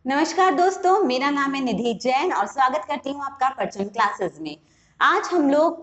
नमस्कार दोस्तों, मेरा नाम है निधि जैन और स्वागत करती हूँ आपका परचून क्लासेस में। आज हम लोग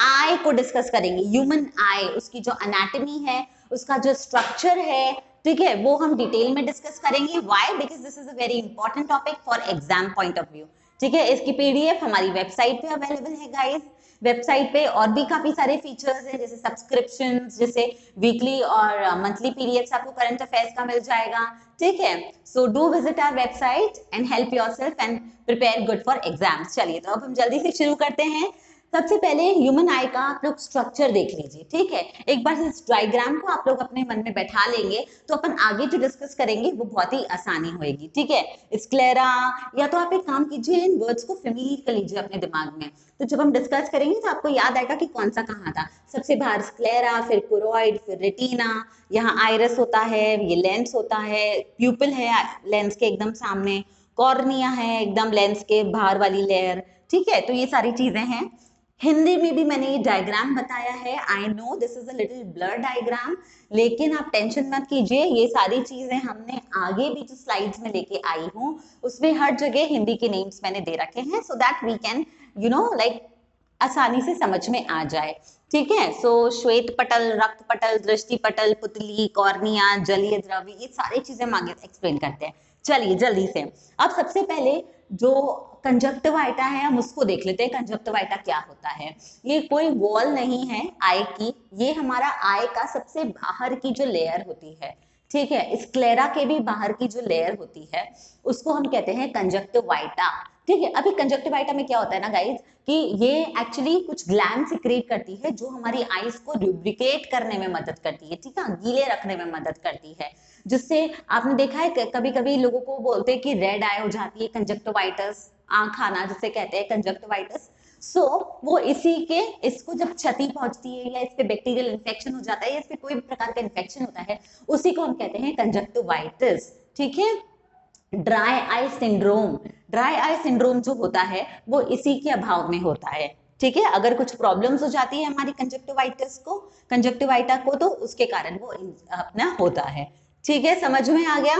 आई को डिस्कस करेंगे। ह्यूमन आई, उसकी जो एनाटॉमी है, उसका जो स्ट्रक्चर है, ठीक है, वो हम डिटेल में डिस्कस करेंगे। Why? Because this is a very important topic for exam point of view. ठीक है, इसकी पीडीएफ हमारी वेबसाइट पे अवेलेबल है गाइस। वेबसाइट पे और भी काफी सारे फीचर्स हैं, जैसे सब्सक्रिप्शन, जैसे वीकली और मंथली पीडीएफ आपको करंट अफेयर्स का मिल जाएगा। ठीक है, so do visit our website and help yourself and prepare good for exams. चलिए, तो अब हम जल्दी से शुरू करते हैं। सबसे पहले ह्यूमन आई का आप लोग स्ट्रक्चर देख लीजिए। ठीक है, एक बार इस डायग्राम को आप लोग अपने मन में बैठा लेंगे तो अपन आगे जो डिस्कस करेंगे वो बहुत ही आसानी होगी। ठीक है, स्क्लेरा, या तो आप एक काम कीजिए, इन वर्ड्स को फेमिलियर कर लीजिए अपने दिमाग में। तो जब हम डिस्कस करेंगे तो आपको याद आएगा कि कौन सा कहाँ था। सबसे बाहर स्क्लेरा, फिर कोरोइड, फिर रेटिना, यहाँ आइरस होता है, ये लेंस होता है, प्यूपिल है लेंस के एकदम सामने, कॉर्निया है एकदम लेंस के बाहर वाली लेयर। ठीक है, तो ये सारी चीजें हैं। हिंदी में भी मैंने ये डायग्राम बताया है। I know this is a little blur diagram, लेकिन आप टेंशन मत कीजिए, ये सारी चीजें हमने आगे भी जो स्लाइड्स में लेके आई हूँ उसमें हर जगह हिंदी के नेम्स मैंने दे रखे हैं, so that we can like आसानी से समझ में आ जाए। ठीक है, सो श्वेत पटल, रक्त पटल, दृष्टि पटल, पुतली, कॉर्निया, जलीय द्रव्य, ये सारी चीजें हम आगे एक्सप्लेन करते हैं। चलिए जल्दी से, अब सबसे पहले जो कंजक्टिवाइटा है हम उसको देख लेते हैं। कंजक्टिवाइटा क्या होता है? ये कोई वॉल नहीं है आई की, ये हमारा आई का सबसे बाहर की जो लेयर होती है। ठीक है, स्क्लेरा के भी बाहर की जो लेयर होती है उसको हम कहते हैं कंजक्टिवाइटा। ठीक है, अभी कंजक्टिवाइटा में क्या होता है ना गाइज, कि ये एक्चुअली कुछ ग्लैंड सिक्रेट करती है जो हमारी आईज को लुब्रिकेट करने में मदद करती है। ठीक है, गीले रखने में मदद करती है, जिससे आपने देखा है कभी कभी लोगों को बोलते हैं कि रेड आई हो जाती है, कंजक्टिवाइटिस, आंख आना जिसे कहते हैं कंजक्टिवाइटिस। सो वो इसी के, इसको जब क्षति पहुंचती है या इस पे बैक्टीरियल इन्फेक्शन हो जाता है या इस पे कोई भी प्रकार का इन्फेक्शन होता है, उसी को हम कहते हैं कंजक्टिवाइटिस। ठीक है, dry eye syndrome, dry eye syndrome जो होता है वो इसी के अभाव में होता है। ठीक है, अगर कुछ प्रॉब्लम्स हो जाती है हमारी कंजक्टिवाइटिस को, कंजक्टिवाइटा को, तो उसके कारण वो अपना होता है। ठीक है, समझ में आ गया?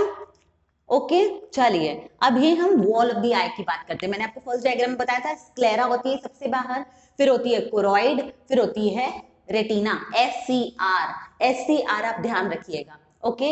ओके, चलिए अब ये हम वॉल ऑफ द आई की बात करते हैं। मैंने आपको फर्स्ट डायग्राम में बताया था, स्क्लेरा होती है सबसे बाहर, फिर होती है कोरोइड, फिर होती है रेटिना, एस सी आर आप ध्यान रखिएगा। Okay,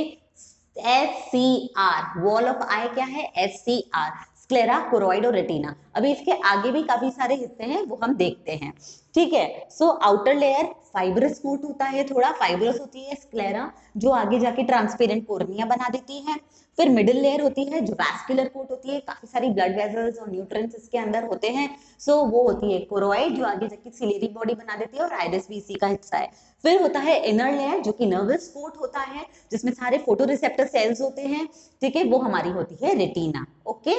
S C R, wall of eye क्या है? S C R, sclera, choroid और रेटिना। अभी इसके आगे भी काफी सारे हिस्से हैं, वो हम देखते हैं। ठीक है, so outer layer fibrous coat होता है, थोड़ा फाइब्रस होती है स्क्लेरा, जो आगे जाके ट्रांसपेरेंट कोर्निया बना देती है। फिर मिडिल लेयर होती है जो वैस्कुलर कोट होती है, काफी सारी ब्लड वेसल्स और न्यूट्रिएंट्स इसके अंदर होते हैं। सो वो होती है कोरोइड, जो आगे जाके सिलेरी बॉडी बना देती है, और आइरिस भी इसी का हिस्सा है। फिर होता है इनर लेयर जो कि नर्वस कोट होता है, जिसमें सारे फोटो रिसेप्टर सेल्स होते हैं। ठीक है, वो हमारी होती है रेटिना। ओके,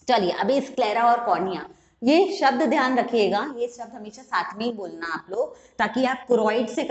चलिए अभी स्क्लेरा और कॉर्निया, ये शब्द ध्यान रखिएगा, ये शब्द हमेशा साथ में ही बोलना आप लोग, ताकि आप कोरोइड से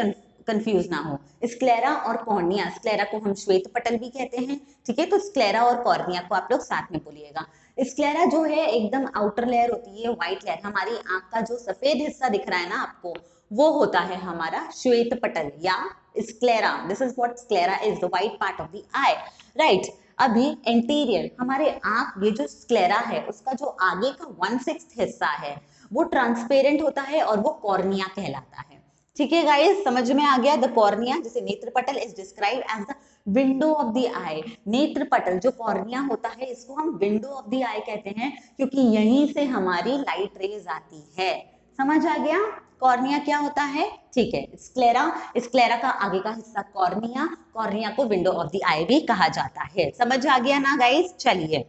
कंफ्यूज ना हो। स्क्लेरा और कॉर्निया, स्क्लेरा को हम श्वेत पटल भी कहते हैं। ठीक है, तो स्क्लेरा और कॉर्निया को आप लोग साथ में बोलिएगा। स्क्लेरा जो है एकदम आउटर लेयर होती है, व्हाइट लेयर, हमारी आंख का जो सफेद हिस्सा दिख रहा है ना आपको, वो होता है हमारा श्वेत पटल या sclera. This is what sclera is, the white part of the I, right. अभी एंटीरियर, हमारे आंख, ये जो स्क्लेरा है उसका जो आगे का 1/6 हिस्सा है वो ट्रांसपेरेंट होता है और वो कॉर्निया कहलाता है। ठीक है गाइस, समझ में आ गया? द कॉर्निया, जैसे नेत्र पटल is describe as the window of the eye. नेत्र पटल जो कॉर्निया होता है इसको हम विंडो ऑफ द आई कहते हैं, क्योंकि यहीं से हमारी लाइट रेज आती है। समझ आ गया? कॉर्निया क्या होता है? ठीक है, स्क्लेरा, स्क्लेरा का आगे का हिस्सा कॉर्निया, कॉर्निया को विंडो ऑफ द आई भी कहा जाता है। समझ आ गया ना गाइस? चलिए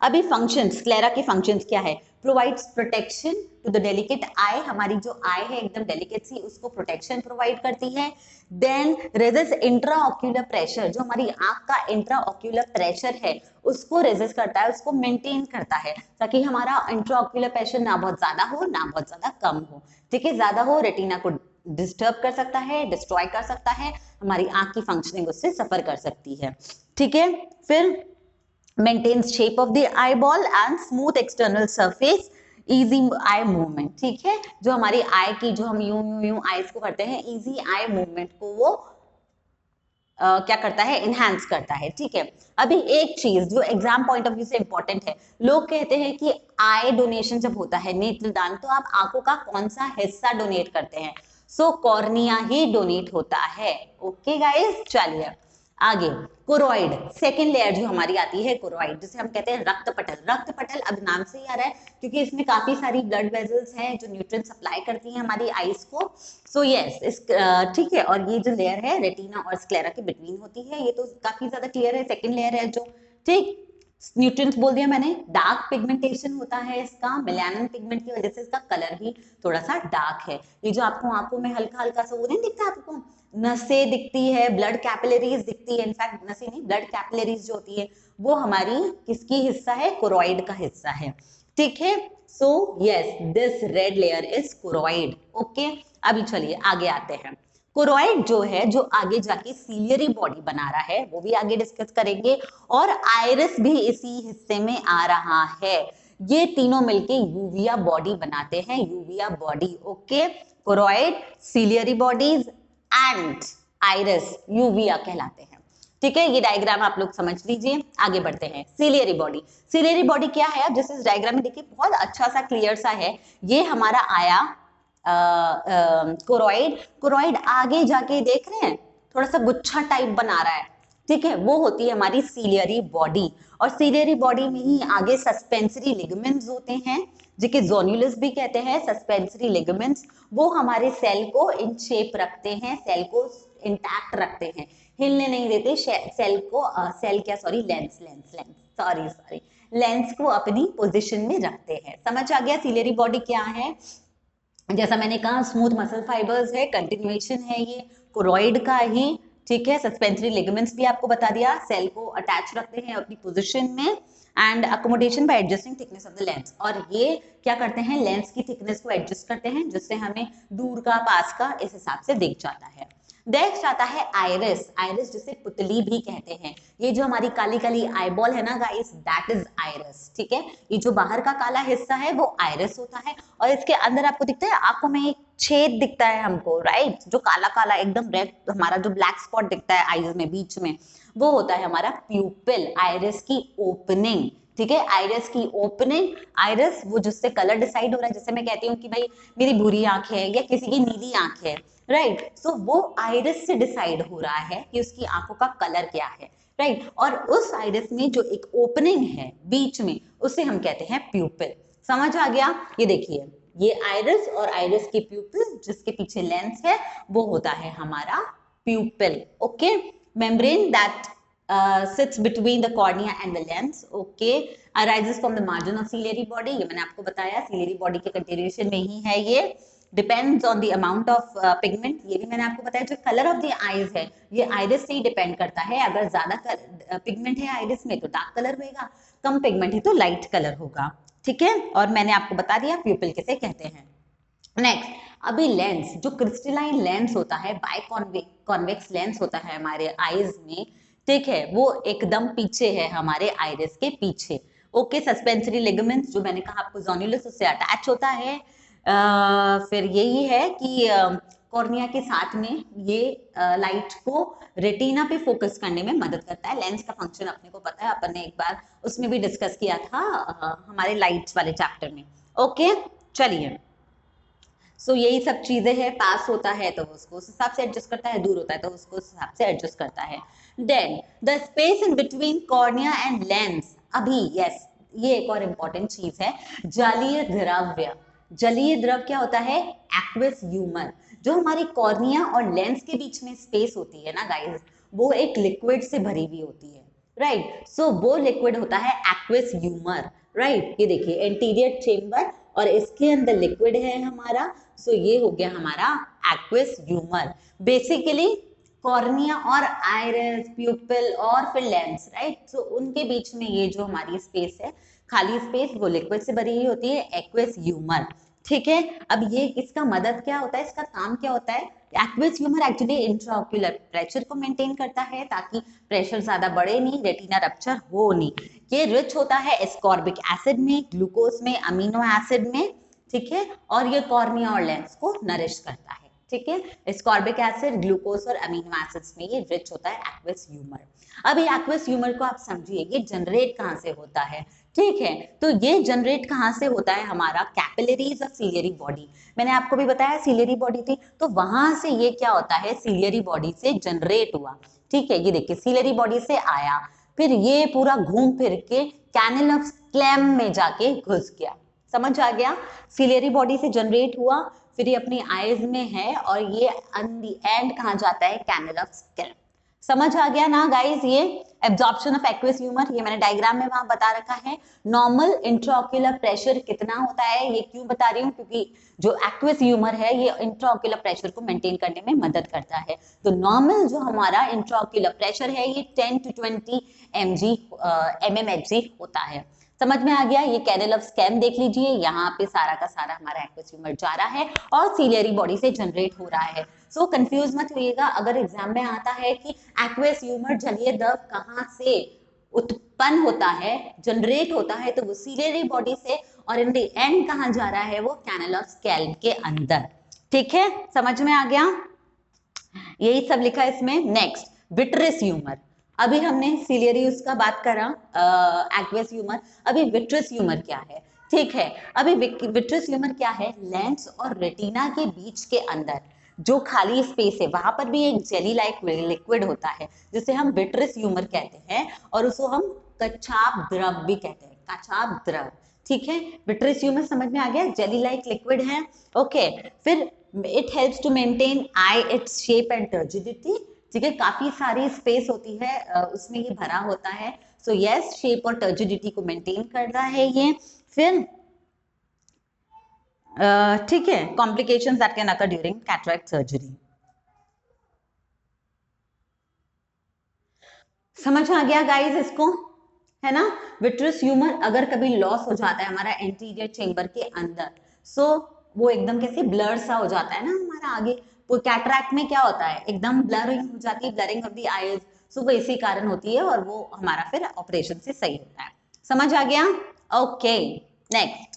अभी फंक्शन, स्क्लेरा के फंक्शंस क्या है? Provides protection to the delicate eye, हमारी जो आई है एकदम डेलिकेट सी, उसको प्रोटेक्शन प्रोवाइड करती है। देन रेजिस्ट इंट्राऑक्यूलर प्रेशर, जो हमारी आंख का इंट्राऑक्यूलर प्रेशर है उसको रेजिस्ट करता है, उसको मेंटेन करता है, ताकि हमारा इंट्राऑक्यूलर प्रेशर ना बहुत ज्यादा हो ना बहुत ज्यादा कम हो। ठीक है, ज्यादा हो रेटिना को डिस्टर्ब कर सकता है, डिस्ट्रॉय कर सकता है, हमारी आंख की फंक्शनिंग उससे सफर कर सकती है। ठीक है, फिर maintains shape of the eyeball and smooth external surface, easy eye movement। ठीक है, जो हमारी आई की, जो हम यूं यूं यूं आईज को करते हैं, easy eye movement को वो क्या करता है, इनहैंस करता है। ठीक है, अभी एक चीज जो एग्जाम पॉइंट ऑफ व्यू से इंपॉर्टेंट है, लोग कहते हैं कि आई डोनेशन जब होता है, नेत्रदान, तो आप आंखों का कौन सा हिस्सा डोनेट करते हैं? सो कॉर्निया ही डोनेट होता है। ओके गाइस, चलिए आगे। कोरोइड, सेकेंड लेयर जो हमारी आती है कोरोइड, जिसे हम कहते हैं रक्त पटल। रक्त पटल अब नाम से ही आ रहा है क्योंकि इसमें काफी सारी ब्लड वेजल्स हैं जो न्यूट्रिएंट सप्लाई करती हैं हमारी आईज को। सो यस, इस ठीक है, और ये जो लेयर है रेटिना और स्क्लेरा के बिटवीन होती है, ये तो काफी ज्यादा क्लियर है। सेकेंड लेयर है जो, ठीक, न्यूट्रिएंट्स बोल दिया मैंने। डार्क पिगमेंटेशन होता है इसका, मेलानिन पिगमेंट की वजह से इसका कलर भी थोड़ा सा डार्क है। ये जो आपको आंखों में हल्का हल्का सा वो नहीं दिखता आपको, नसें दिखती है, ब्लड कैपिलरीज दिखती है, इनफैक्ट नसें नहीं, ब्लड कैपिलरीज जो होती है वो हमारी किसकी हिस्सा है, कोरोइड का हिस्सा है। ठीक है, so yes, this red layer is choroid. Okay, अभी चलिए आगे आते हैं। कोरोइड जो है, जो आगे जाके सीलियरी बॉडी बना रहा है, वो भी आगे डिस्कस करेंगे, और आइरिस भी इसी हिस्से में आ रहा है। ये तीनों मिलके यूविया बॉडी बनाते हैं, uvea body. Okay, choroid, ciliary bodies and iris uvea कहलाते हैं। ठीक है, ये डायग्राम आप लोग समझ लीजिए, आगे बढ़ते हैं। सीलियरी बॉडी, सीलियरी बॉडी क्या है? अब जैसे इस डायग्राम में देखिए बहुत अच्छा सा क्लियर सा है, ये हमारा आया कोरोइड। कोरोइड आगे जाके देख रहे हैं थोड़ा सा गुच्छा टाइप बना रहा है, ठीक है, वो होती है हमारी सीलियरी बॉडी। और सीलियरी बॉडी में ही आगे सस्पेंसरी लिगामेंट्स होते हैं, जिसे जोन्युलस भी कहते हैं। सस्पेंसरी लिगामेंट्स वो हमारे सेल को इन शेप रखते हैं, सेल को इंटैक्ट रखते हैं, हिलने नहीं देते सेल को, सेल क्या, सॉरी, लेंस सॉरी लेंस को अपनी पोजीशन में रखते हैं। समझ आ गया सीलियरी बॉडी क्या है? जैसा मैंने कहा, स्मूथ मसल फाइबर्स है, कंटिन्यूएशन है ये कोरोइड का ही। ठीक है, सस्पेंसरी लिगामेंट्स भी आपको बता दिया, सेल को अटैच रखते हैं अपनी पोजीशन में, and accommodation bye adjusting thickness of the lens. और ये क्या करते हैं, लेंस की थिकनेस को एडजस्ट करते हैं, जिससे हमें दूर का पास का इस हिसाब से दिख जाता है। नेक्स्ट आता है आइरिस। आइरिस जिसे पुतली भी कहते हैं, ये जो हमारी काली काली आईबॉल है ना गाइस, दैट इज आइरिस। ठीक है, ये जो बाहर का काला हिस्सा है वो आइरिस होता है, और इसके अंदर आपको दिखता है, आंखों में एक छेद दिखता है हमको, राइट, जो काला काला एकदम रेड, हमारा जो ब्लैक स्पॉट दिखता है आईज में बीच में, वो होता है हमारा प्यूपिल, आइरिस की ओपनिंग। ठीक है, आइरिस की ओपनिंग, आइरिस वो जिससे कलर डिसाइड हो रहा है, जैसे मैं कहती हूँ कि भाई मेरी भूरी आंख है या किसी की नीली आंख है, राइट, सो वो आइरिस से डिसाइड हो रहा है कि उसकी आंखों का कलर क्या है, राइट, और उस आइरिस में जो एक ओपनिंग है बीच में, उसे हम कहते हैं प्यूपिल। समझ आ गया? ये देखिए, ये आइरिस और आइरिस की प्यूपिल, जिसके पीछे लेंस है, वो होता है हमारा प्यूपिल। Okay, membrane that sits between the cornea and the lens, okay, arises from the margin of ciliary body। ये मैंने आपको बताया, ciliary body के continuation में ही है ये। Depends on the amount of pigment, ये भी मैंने आपको बताया। जो कलर ऑफ द आईज है, ये आइरिस से ही डिपेंड करता है। अगर ज्यादा पिगमेंट है आइरिस में तो डार्क कलर होगा, कम पिगमेंट है तो लाइट कलर होगा। ठीक है, और मैंने आपको बता दिया प्यूपिल किसे कहते हैं। नेक्स्ट, अभी लेंस, जो क्रिस्टलाइन लेंस होता है, बाय कॉन्वेक्स लेंस होता है हमारे आईज में, ठीक है, वो एकदम पीछे है हमारे आइरिस के पीछे। ओके, सस्पेंसरी लिगामेंट्स जो मैंने कहा आपको, जोन्युलस उससे अटैच होता है। फिर यही है कि कॉर्निया के साथ में ये लाइट को रेटिना पे फोकस करने में मदद करता है। लेंस का फंक्शन अपने को पता है, अपन ने एक बार उसमें भी डिस्कस किया था हमारे लाइट्स वाले चैप्टर में। ओके, चलिए, सो यही सब चीजें हैं। पास होता है तो उसको उस हिसाब से एडजस्ट करता है, दूर होता है तो उसको उस हिसाब से एडजस्ट करता है। Then the space in between cornea and lens. अभी यस, ये एक और इम्पोर्टेंट चीज है, जलीय द्रव्य। जलीय द्रव क्या होता है? Aqueous humour. जो हमारी कॉर्निया और लेंस के बीच में स्पेस होती है ना गाइस, वो एक लिक्विड से भरी हुई होती है, राइट, सो वो लिक्विड होता है एक्वस ह्यूमर, राइट। ये देखिए, एंटीरियर चेम्बर और इसके अंदर लिक्विड है हमारा, सो ये हो गया हमारा एक्वस ह्यूमर। बेसिकली कॉर्निया और आइरिस, प्यूपिल और फिर लेंस, राइट, सो उनके बीच में ये जो हमारी स्पेस है, खाली स्पेस, वो लिक्विड से भरी हुई होती है, एक्वस ह्यूमर। ठीक है, अब ये इसका मदद क्या होता है, इसका काम क्या होता है? Aqueous humour actually intraocular pressure को मेंटेन करता है, ताकि प्रेशर ज्यादा बढ़े नहीं, रेटिना रप्चर हो नहीं। ये रिच होता है एस्कॉर्बिक एसिड में, ग्लूकोज में, अमीनो एसिड में, ठीक है, और ये कॉर्निया और लेंस को नरिश करता है। ठीक है। एस्कॉर्बिक एसिड, ग्लूकोज और अमीनो एसिड्स में ये रिच होता है एक्वस ह्यूमर। अब ये एक्वस ह्यूमर को आप समझिए, ये जनरेट कहाँ से होता है, ठीक है। तो ये जनरेट कहाँ से होता है, हमारा कैपिलरीज और सिलियरी बॉडी। मैंने आपको भी बताया सिलियरी बॉडी थी, तो वहां से ये क्या होता है, सिलियरी बॉडी से जनरेट हुआ, ठीक है। ये देखिए सिलियरी बॉडी से आया, फिर ये पूरा घूम फिर के कैनल ऑफ स्क्लेम में जाके घुस गया, समझ आ गया। सिलियरी बॉडी से जनरेट हुआ, फिर ये अपनी आईज में है और ये एन दी एंड कहाँ जाता है, कैनल ऑफ स्क्लेम। समझ आ गया ना गाइस। ये एब्जॉर्प्शन ऑफ एक्वस ह्यूमर, ये मैंने डायग्राम में वहां बता रखा है। नॉर्मल इंट्राओक्यूलर प्रेशर कितना होता है, ये क्यों बता रही हूँ, क्योंकि जो एक्वस ह्यूमर है ये इंट्राओक्यूलर प्रेशर को मेंटेन करने में मदद करता है। तो नॉर्मल जो हमारा इंट्राओक्यूलर प्रेशर है ये 10 to 20 mmHg होता है। समझ में आ गया। ये कैनल ऑफ स्क्लेम देख लीजिए, यहाँ पे सारा का सारा हमारा एक्वस ह्यूमर जा रहा है और सिलियरी बॉडी से जनरेट हो रहा है। सो कंफ्यूज मत होइएगा, अगर एग्जाम में आता है कि एक्वस ह्यूमर जलीय द्रव कहाँ से उत्पन्न होता है, जनरेट होता है, तो वो सिलियरी बॉडी से, और इन द एंड कहाँ जा रहा है, वो कैनल ऑफ स्क्लेम के अंदर, ठीक है। समझ में आ गया, यही सब लिखा है इसमें। नेक्स्ट विट्रस ह्यूमर, अभी हमने सिलियरी उसका बात करा, एक्वस ह्यूमर। अभी विट्रस ह्यूमर क्या है, ठीक है। अभी विट्रस ह्यूमर क्या है, लेंस और रेटिना के बीच के अंदर जो खाली स्पेस है वहां पर भी एक जेली लाइक लिक्विड होता है जिसे हम विट्रस ह्यूमर कहते हैं, और उसको हम कच्छाप द्रव भी कहते हैं, कच्छाप द्रव, ठीक है। विट्रस ह्यूमर समझ में आ गया, जेली लाइक लिक्विड है, ओके। फिर it helps to maintain eye its shape and turgidity, ठीक है। काफी सारी स्पेस होती है उसमें ये भरा होता है, सो यस शेप और टर्जिडिटी को मेंटेन करता है ये। फिर ठीक है, complications that can occur during cataract surgery. समझ आ गया गाइस इसको, है ना। विट्रस ह्यूमर अगर कभी लॉस हो जाता है हमारा एंटीरियर चेंबर के अंदर, सो वो एकदम कैसे ब्लर सा हो जाता है ना हमारा आगे, वो कैटरैक्ट में क्या होता है, एकदम ब्लरिंग हो जाती है, ब्लरिंग ऑफ द आईज, सो वो इसी कारण होती है और वो हमारा फिर ऑपरेशन से सही होता है। समझ आ गया, ओके। नेक्स्ट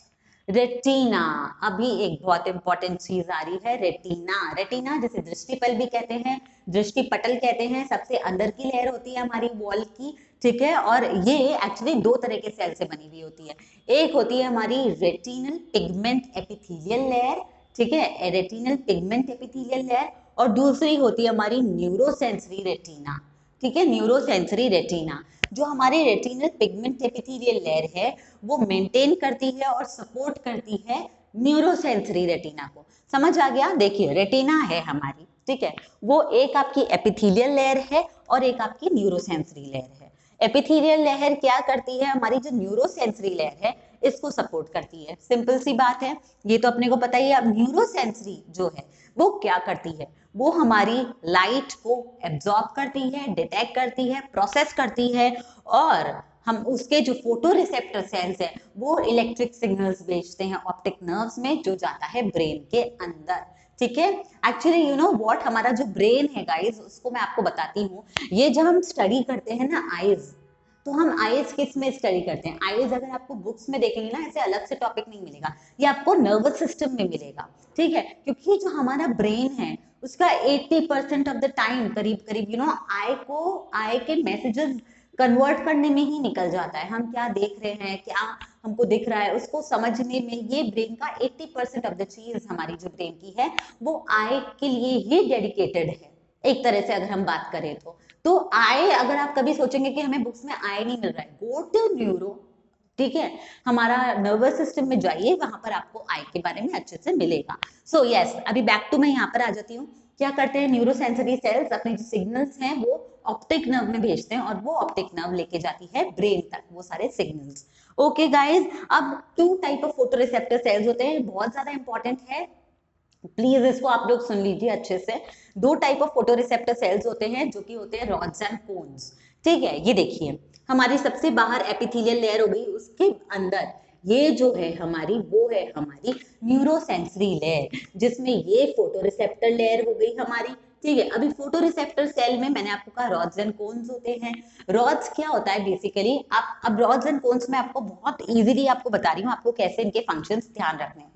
रेटिना, अभी एक बहुत इंपॉर्टेंट चीज आ रही है, रेटिना। रेटिना जिसे दृष्टिपल भी कहते हैं, दृष्टिपटल कहते हैं, सबसे अंदर की लेयर होती है हमारी वॉल की, ठीक है। और ये एक्चुअली दो तरह के सेल से बनी हुई होती है, एक होती है हमारी रेटिनल पिगमेंट एपिथेलियल लेयर, ठीक है, रेटिनल पिगमेंट एपिथेलियल लेयर, और दूसरी होती है हमारी न्यूरोसेंसरी रेटिना, ठीक है, न्यूरोसेंसरी रेटिना। जो हमारी रेटिनल पिगमेंट एपिथेलियल लेयर है वो मेंटेन करती है और सपोर्ट करती है न्यूरोसेंसरी रेटिना को। समझ आ गया, देखिए रेटिना है हमारी, ठीक है, वो एक आपकी एपिथेलियल लेयर है और एक आपकी न्यूरोसेंसरी लेयर है। एपिथेलियल लेयर क्या करती है, हमारी जो न्यूरोसेंसरी लेयर है इसको सपोर्ट करती है, सिंपल सी बात है, ये तो अपने को पता ही है। अब न्यूरोसेंसरी जो है वो क्या करती है, वो हमारी लाइट को एब्जॉर्ब करती है, डिटेक्ट करती है, प्रोसेस करती है, और हम उसके जो फोटो रिसेप्टर सेल्स है वो इलेक्ट्रिक सिग्नल्स भेजते हैं ऑप्टिक नर्व्स में, जो जाता है ब्रेन के अंदर, ठीक है। एक्चुअली यू नो व्हाट, हमारा जो ब्रेन है गाइस उसको मैं आपको बताती हूँ। ये जब हम स्टडी करते हैं ना आईज, तो हम आईज किस में स्टडी करते हैं, आईज अगर आपको बुक्स में देखेंगे ना ऐसे अलग से टॉपिक नहीं मिलेगा, ये आपको नर्वस सिस्टम में मिलेगा, ठीक है। क्योंकि जो हमारा ब्रेन है उसका 80% ऑफ द टाइम करीब करीब यू नो आई के मैसेजेस कन्वर्ट करने में ही निकल जाता है। हम क्या देख रहे हैं, क्या हमको दिख रहा है, उसको समझने में ये ब्रेन का 80% ऑफ द चीज हमारी जो ब्रेन की है वो आई के लिए ही डेडिकेटेड है, एक तरह से अगर हम बात करें तो आई, अगर आप कभी सोचेंगे कि हमें बुक्स में आई नहीं मिल रहा है, गो टू न्यूरो, ठीक है, हमारा नर्वस सिस्टम में जाइए, वहां पर आपको आई के बारे में अच्छे से मिलेगा। सो यस, अभी बैक टू मैं यहाँ पर आ जाती हूँ। क्या करते हैं न्यूरोसेंसरी सेल्स, अपने जो सिग्नल्स हैं वो ऑप्टिक नर्व में भेजते हैं और वो ऑप्टिक नर्व लेके जाती है ब्रेन तक वो सारे सिग्नल्स। ओके गाइज, अब 2 टाइप ऑफ फोटोरिसेप्टर सेल्स होते हैं, बहुत ज्यादा इंपॉर्टेंट है, प्लीज इसको आप लोग सुन लीजिए अच्छे से। 2 टाइप ऑफ फोटोरिसेप्टर सेल्स होते हैं जो कि होते हैं रॉड्स एंड कोन्स, ठीक है। ये देखिए हमारी सबसे बाहर एपिथेलियल लेयर हो गई, उसके अंदर ये जो है हमारी, वो है हमारी न्यूरोसेंसरी लेयर, जिसमें ये फोटोरिसेप्टर लेयर हो गई हमारी, ठीक है। अभी फोटोरिसेप्टर सेल में मैंने आपको कहा रॉड्स एंड कोन्स होते हैं। रॉड्स क्या होता है बेसिकली, आप अब रॉड्स एंड कोन्स में आपको बहुत इजीली आपको बता रही हूँ आपको कैसे इनके फंक्शंस ध्यान रखने हैं।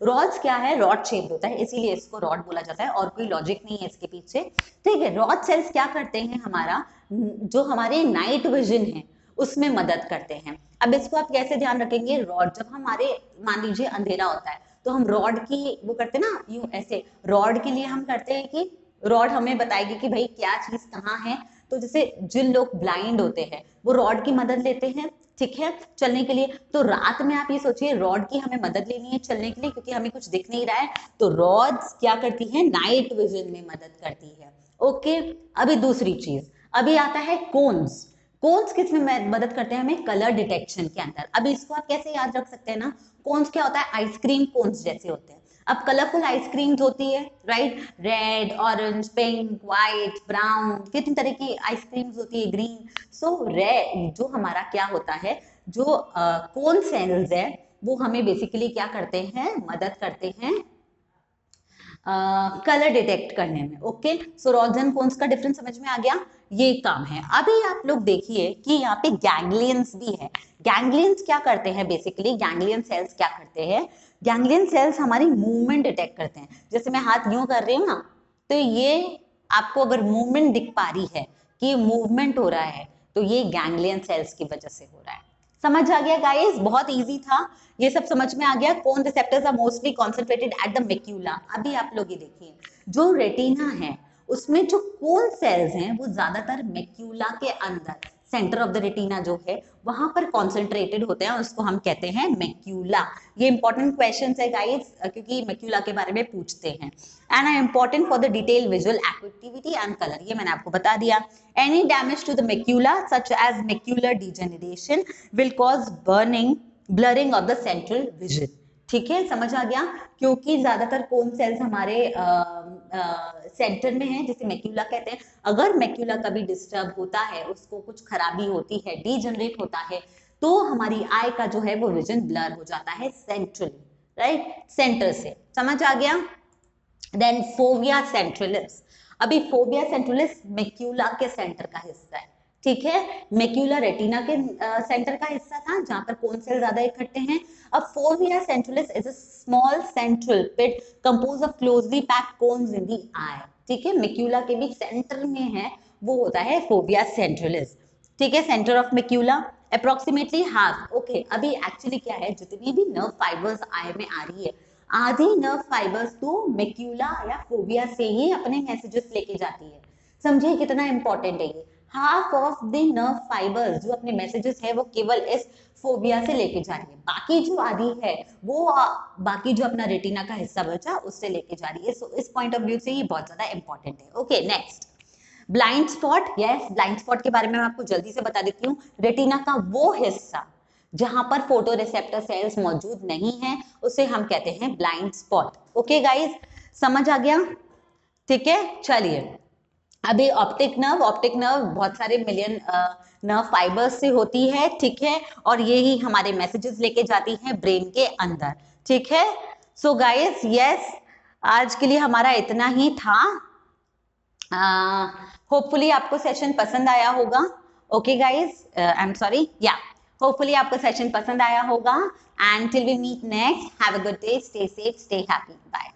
रॉड्स क्या है, रॉड शेप्ड होता है, इसीलिए इसको रॉड बोला जाता है, और कोई लॉजिक नहीं है इसके पीछे। ठीक है, रॉड सेल्स क्या करते हैं, हमारा जो हमारे नाइट विजन है उसमें मदद करते हैं। अब इसको आप कैसे ध्यान रखेंगे, रॉड जब हमारे मान लीजिए अंधेरा होता है तो हम रॉड की वो करते हैं ना, यूं ऐसे रॉड के लिए हम करते हैं कि रॉड हमें बताएगी कि भाई क्या चीज कहाँ है। तो जैसे जिन लोग ब्लाइंड होते हैं वो रॉड की मदद लेते हैं, ठीक है, चलने के लिए। तो रात में आप ये सोचिए रॉड की हमें मदद लेनी है चलने के लिए, क्योंकि हमें कुछ दिख नहीं रहा है, तो रॉड्स क्या करती है, नाइट विजन में मदद करती है। ओके, अभी दूसरी चीज, अभी आता है कोन्स। कोन्स किस में मदद करते हैं, हमें कलर डिटेक्शन के अंदर। अभी इसको आप कैसे याद रख सकते हैं ना, कोन्स क्या होता है, आइसक्रीम कोन्स जैसे होते हैं। अब कलरफुल आइसक्रीम्स होती है, right, red, orange, pink, white, brown, कितनी तरह की आइसक्रीम्स होती है, ग्रीन। सो रेड जो हमारा क्या होता है, जो कोन सेल्स है वो हमें बेसिकली क्या करते हैं, मदद करते हैं कलर डिटेक्ट करने में। Okay, so rods and cones का डिफरेंस समझ में आ गया, ये काम है। अभी आप लोग देखिए कि यहाँ पे गैंग्लियंस भी है। गैंग्लियंस क्या करते हैं, बेसिकली गैंग्लियन सेल्स क्या करते हैं, गैंग्लियन सेल्स हमारी मूवमेंट डिटेक्ट करते हैं। जैसे मैं हाथ यूं कर रही हूँ ना, तो ये आपको अगर मूवमेंट दिख पा रही है कि मूवमेंट हो रहा है, तो ये गैंग्लियन सेल्स की वजह से हो रहा है। समझ आ गया गाइस, बहुत इजी था, ये सब समझ में आ गया। कौन receptors are mostly concentrated at the macula. अभी आप लोग ये देखिए, जो रेटिना है उसमें जो कोन सेल्स हैं वो ज्यादातर मेक्यूला के अंदर, सेंटर ऑफ द रेटिना जो है वहां पर कॉन्सेंट्रेटेड होते हैं, उसको हम कहते हैं मेक्यूला। ये इंपॉर्टेंट क्वेश्चन है गाइस, क्योंकि मेक्यूला के बारे में पूछते हैं, and are important for the detail visual activity and colour, ये मैंने आपको बता दिया। Any damage to the macula such as macular degeneration will cause burning, blurring of the central vision. ठीक है, समझ आ गया, क्योंकि ज्यादातर कोन सेल्स हमारे सेंटर में है, जिसे मेक्यूला कहते हैं। अगर मेक्यूला कभी डिस्टर्ब होता है, उसको कुछ खराबी होती है, डीजनरेट होता है, तो हमारी आई का जो है वो विजन ब्लर हो जाता है सेंट्रली, राइट, सेंटर से। समझ आ गया। Then fovea centralis. अभी फोविया सेंट्रलिस मेक्यूला के सेंटर का हिस्सा है, ठीक है, मेक्यूला रेटिना के सेंटर का हिस्सा था जहां पर कोन सेल ज्यादा इकट्ठे हैं। अब fovea centralis is a small central pit compose of closely packed cones in the eye. ठीक है, मेक्यूला के भी सेंटर में है, वो होता है फोविया सेंट्रलिस। ठीक है, centre of मेक्यूला approximately half. Okay, अभी एक्चुअली क्या है, जितनी भी नर्व फाइबर्स आई में आ रही है, आधी नर्व फाइबर्स तो मेक्यूला या फोविया से ही अपने मैसेजेस लेके जाती है। समझिए कितना इंपॉर्टेंट है ये। Half of the nerve fibres जो अपने मैसेजेस है वो केवल इस फोविया से लेके जा रही है, बाकी जो आधी है वो बाकी जो अपना रेटिना का हिस्सा बचा उससे लेके जा रही है। सो इस पॉइंट ऑफ व्यू से ये बहुत ज्यादा इंपॉर्टेंट है। Okay, next, blind spot. Yes, blind spot के बारे में मैं आपको जल्दी से बता देती हूँ। रेटिना का वो हिस्सा जहां पर फोटो रिसेप्टर सेल्स मौजूद नहीं है उसे हम कहते हैं ब्लाइंड स्पॉट। ओके गाइस, समझ आ गया, ठीक है। चलिए, अभी ऑप्टिक नर्व, ऑप्टिक नर्व बहुत सारे मिलियन नर्व फाइबर्स से होती है, ठीक है, और ये ही हमारे मैसेजेस लेके जाती हैं ब्रेन के अंदर, ठीक है। सो गाइस, यस, आज के लिए हमारा इतना ही था। होपफुली आपको सेशन पसंद आया होगा। Okay guys, I am sorry, या होपफुली आपको सेशन पसंद आया होगा, and till we meet next, have a good day, stay safe, stay happy, bye.